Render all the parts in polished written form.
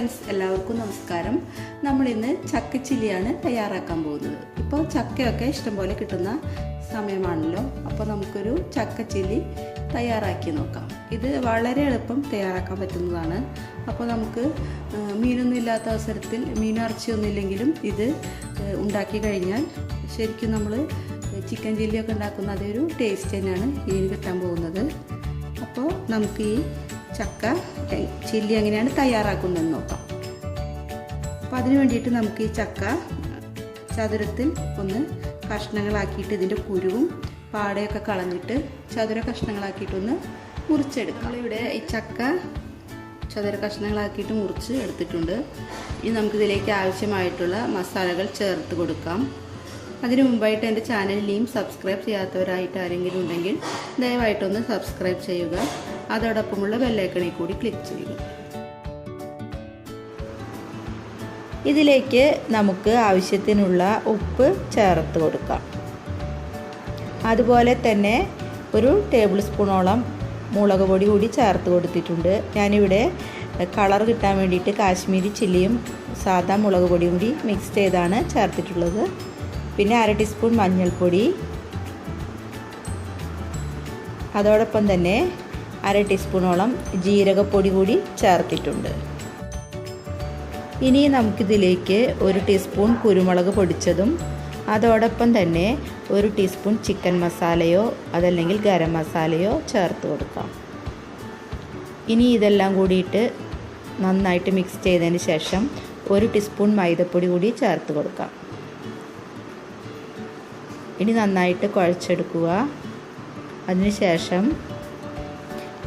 Friends, എല്ലാവർക്കും നമസ്കാരം. നമ്മളിന്ന് ചക്കച്ചില്ലിയാണ് തയ്യാറാക്കാൻ പോകുന്നത്. ഇപ്പോൾ ചക്കയൊക്കെ ഇഷ്ടംപോലെ കിട്ടുന്ന സമയമാണല്ലോ. അപ്പോൾ നമുക്കൊരു ചക്കച്ചില്ലി തയ്യാറാക്കി നോക്കാം. ഇത് വളരെ എളുപ്പം തയ്യാറാക്കാൻ പറ്റുന്നതാണ്. അപ്പോൾ നമുക്ക് മീനൊന്നും ഇല്ലാത്ത അവസരത്തിൽ, മീനും ഇറച്ചിയൊന്നും ഇല്ലെങ്കിലും ഇത് ഉണ്ടാക്കി കഴിഞ്ഞാൽ ശരിക്കും നമ്മൾ ചിക്കൻ ചില്ലിയൊക്കെ ഉണ്ടാക്കുന്ന അതേ ഒരു ടേസ്റ്റ് തന്നെയാണ് ഇതിന് കിട്ടാൻ പോകുന്നത്. അപ്പോൾ നമുക്ക് ഈ ചക്ക ചില്ലി എങ്ങനെയാണ് തയ്യാറാക്കുന്നതെന്ന് നോക്കാം. അപ്പോൾ അതിന് വേണ്ടിയിട്ട് നമുക്ക് ഈ ചക്ക ചതുരത്തിൽ ഒന്ന് കഷ്ണങ്ങളാക്കിയിട്ട് ഇതിൻ്റെ കുരുവും പാടയൊക്കെ കളഞ്ഞിട്ട് ചതുര കഷ്ണങ്ങളാക്കിയിട്ടൊന്ന് മുറിച്ചെടുക്കാം. നമ്മളിവിടെ ഈ ചക്ക ചതുര കഷ്ണങ്ങളാക്കിയിട്ട് മുറിച്ച് എടുത്തിട്ടുണ്ട്. ഇനി നമുക്കിതിലേക്ക് ആവശ്യമായിട്ടുള്ള മസാലകൾ ചേർത്ത് കൊടുക്കാം. അതിനു മുമ്പായിട്ട് എൻ്റെ ചാനൽ ഇനിയും സബ്സ്ക്രൈബ് ചെയ്യാത്തവരായിട്ട് ആരെങ്കിലും ഉണ്ടെങ്കിൽ ദയവായിട്ടൊന്ന് സബ്സ്ക്രൈബ് ചെയ്യുക. അതോടൊപ്പമുള്ള ബെല്ലൈക്കണിൽ കൂടി ക്ലിക്ക് ചെയ്യുക. ഇതിലേക്ക് നമുക്ക് ആവശ്യത്തിനുള്ള ഉപ്പ് ചേർത്ത് കൊടുക്കാം. അതുപോലെ തന്നെ ഒരു ടേബിൾ സ്പൂണോളം മുളക് പൊടി കൂടി ചേർത്ത് കൊടുത്തിട്ടുണ്ട്. ഞാനിവിടെ കളർ കിട്ടാൻ വേണ്ടിയിട്ട് കാശ്മീരി ചില്ലിയും സാദാ മുളക് പൊടിയും കൂടി മിക്സ് ചെയ്താണ് ചേർത്തിട്ടുള്ളത്. പിന്നെ 1/2 ടീസ്പൂൺ മഞ്ഞൾപ്പൊടി, അതോടൊപ്പം തന്നെ 1/2 ടീസ്പൂണോളം ജീരകപ്പൊടി കൂടി ചേർത്തിട്ടുണ്ട്. ഇനി നമുക്കിതിലേക്ക് 1 ടീസ്പൂൺ കുരുമുളക് പൊടിച്ചതും അതോടൊപ്പം തന്നെ 1 ടീസ്പൂൺ ചിക്കൻ മസാലയോ അതല്ലെങ്കിൽ ഗരം മസാലയോ ചേർത്ത് കൊടുക്കാം. ഇനി ഇതെല്ലാം കൂടിയിട്ട് നന്നായിട്ട് മിക്സ് ചെയ്തതിന് ശേഷം 1 ടീസ്പൂൺ മൈദപ്പൊടി കൂടി ചേർത്ത് കൊടുക്കാം. ഇനി നന്നായിട്ട് കുഴച്ചെടുക്കുക. അതിനുശേഷം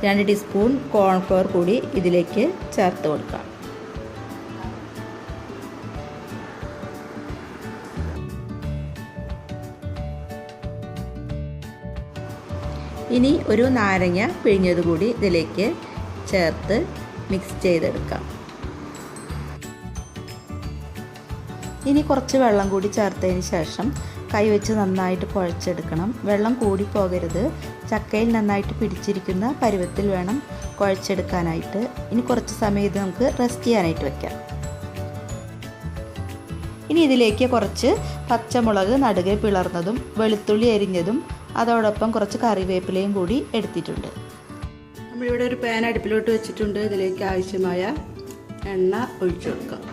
2 ടീസ്പൂൺ കോൺഫ്ലവർ കൂടി ഇതിലേക്ക് ചേർത്ത് കൊടുക്കാം. ഇനി ഒരു നാരങ്ങ പിഴിഞ്ഞത് കൂടി ഇതിലേക്ക് ചേർത്ത് മിക്സ് ചെയ്തെടുക്കാം. ഇനി കുറച്ച് വെള്ളം കൂടി ചേർത്തതിന് ശേഷം കൈവച്ച് നന്നായിട്ട് കുഴച്ചെടുക്കണം. വെള്ളം കൂടി പോകരുത്. ചക്കയിൽ നന്നായിട്ട് പിടിച്ചിരിക്കുന്ന പരുവത്തിൽ വേണം കുഴച്ചെടുക്കാനായിട്ട്. ഇനി കുറച്ച് സമയം ഇത് നമുക്ക് റെസ്റ്റ് ചെയ്യാനായിട്ട് വെക്കാം. ഇനി ഇതിലേക്ക് കുറച്ച് പച്ചമുളക് നടുകെ പിളർന്നതും വെളുത്തുള്ളി അരിഞ്ഞതും അതോടൊപ്പം കുറച്ച് കറിവേപ്പിലയും കൂടി എടുത്തിട്ടുണ്ട്. നമ്മളിവിടെ ഒരു പാൻ അടുപ്പിലോട്ട് വെച്ചിട്ടുണ്ട്. ഇതിലേക്ക് ആവശ്യമായ എണ്ണ ഒഴിച്ചു കൊടുക്കാം.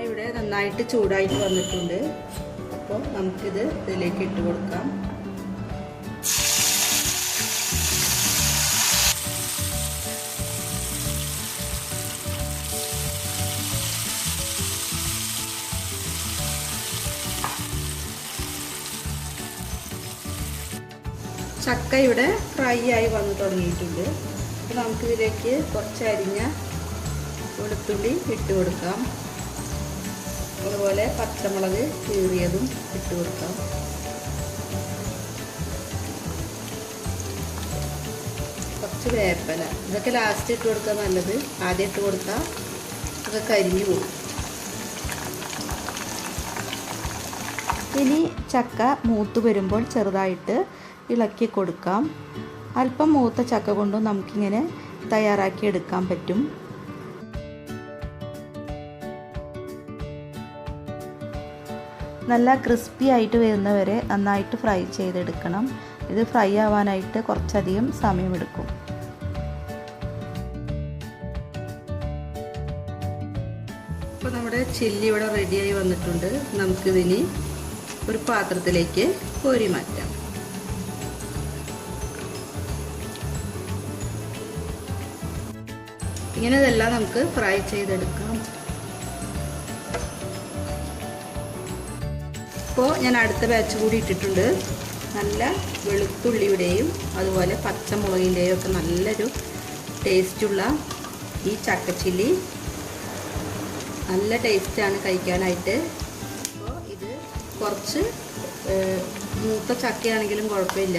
ഇവിടെ നന്നായിട്ട് ചൂടായിട്ട് വന്നിട്ടുണ്ട്. അപ്പോൾ നമുക്കിത് ഇതിലേക്ക് ഇട്ട് കൊടുക്കാം. ചക്ക ഇവിടെ ഫ്രൈ ആയി വന്ന് തുടങ്ങിയിട്ടുണ്ട്. അപ്പോൾ നമുക്കിതിലേക്ക് കുറച്ച് അരിഞ്ഞ വെളുത്തുള്ളി ഇട്ട് കൊടുക്കാം. അതുപോലെ പച്ചമുളക് കീറിയതും ഇട്ട് കൊടുക്കാം. കുറച്ച് വേപ്പില, ഇതൊക്കെ ലാസ്റ്റ് ഇട്ട് കൊടുക്കുക നല്ലത്. ആദ്യം ഇട്ട് കൊടുത്താൽ ഇതൊക്കെ കരിഞ്ഞു പോകും. ഇനി ചക്ക മൂത്ത് വരുമ്പോൾ ചെറുതായിട്ട് ഇളക്കി കൊടുക്കാം. അല്പം മൂത്ത ചക്ക കൊണ്ടും നമുക്കിങ്ങനെ തയ്യാറാക്കി എടുക്കാൻ പറ്റും. നല്ല ക്രിസ്പി ആയിട്ട് വരുന്നവരെ നന്നായിട്ട് ഫ്രൈ ചെയ്തെടുക്കണം. ഇത് ഫ്രൈ ആവാനായിട്ട് കുറച്ചധികം സമയമെടുക്കും. ഇപ്പോൾ നമ്മുടെ ചില്ലി ഇവിടെ റെഡിയായി വന്നിട്ടുണ്ട്. നമുക്കിതിന് ഒരു പാത്രത്തിലേക്ക് കോരി മാറ്റാം. ഇങ്ങനെ ഇതെല്ലാം നമുക്ക് ഫ്രൈ ചെയ്തെടുക്കാം. ഇപ്പോൾ ഞാൻ അടുത്ത ബാച്ച് കൂടി ഇട്ടിട്ടുണ്ട്. നല്ല വെളുത്തുള്ളിയുടെയും അതുപോലെ പച്ചമുളകിൻ്റെയും ഒക്കെ നല്ലൊരു ടേസ്റ്റുള്ള ഈ ചക്കച്ചില്ലി നല്ല ടേസ്റ്റാണ് കഴിക്കാനായിട്ട്. അപ്പോൾ ഇത് കുറച്ച് മൂത്ത ചക്കയാണെങ്കിലും കുഴപ്പമില്ല,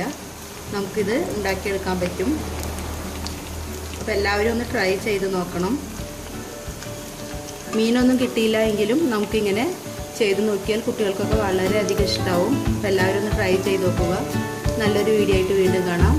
നമുക്കിത് ഉണ്ടാക്കിയെടുക്കാൻ പറ്റും. അപ്പോൾ എല്ലാവരും ഒന്ന് ട്രൈ ചെയ്ത് നോക്കണം. മീനൊന്നും കിട്ടിയില്ല എങ്കിലും നമുക്കിങ്ങനെ ചെയ്ത് നോക്കിയാൽ കുട്ടികൾക്കൊക്കെ വളരെയധികം ഇഷ്ടമാവും. അപ്പോൾ എല്ലാവരും ഒന്ന് ട്രൈ ചെയ്ത് നോക്കുക. നല്ലൊരു വീഡിയോ ആയിട്ട് വീണ്ടും കാണാം.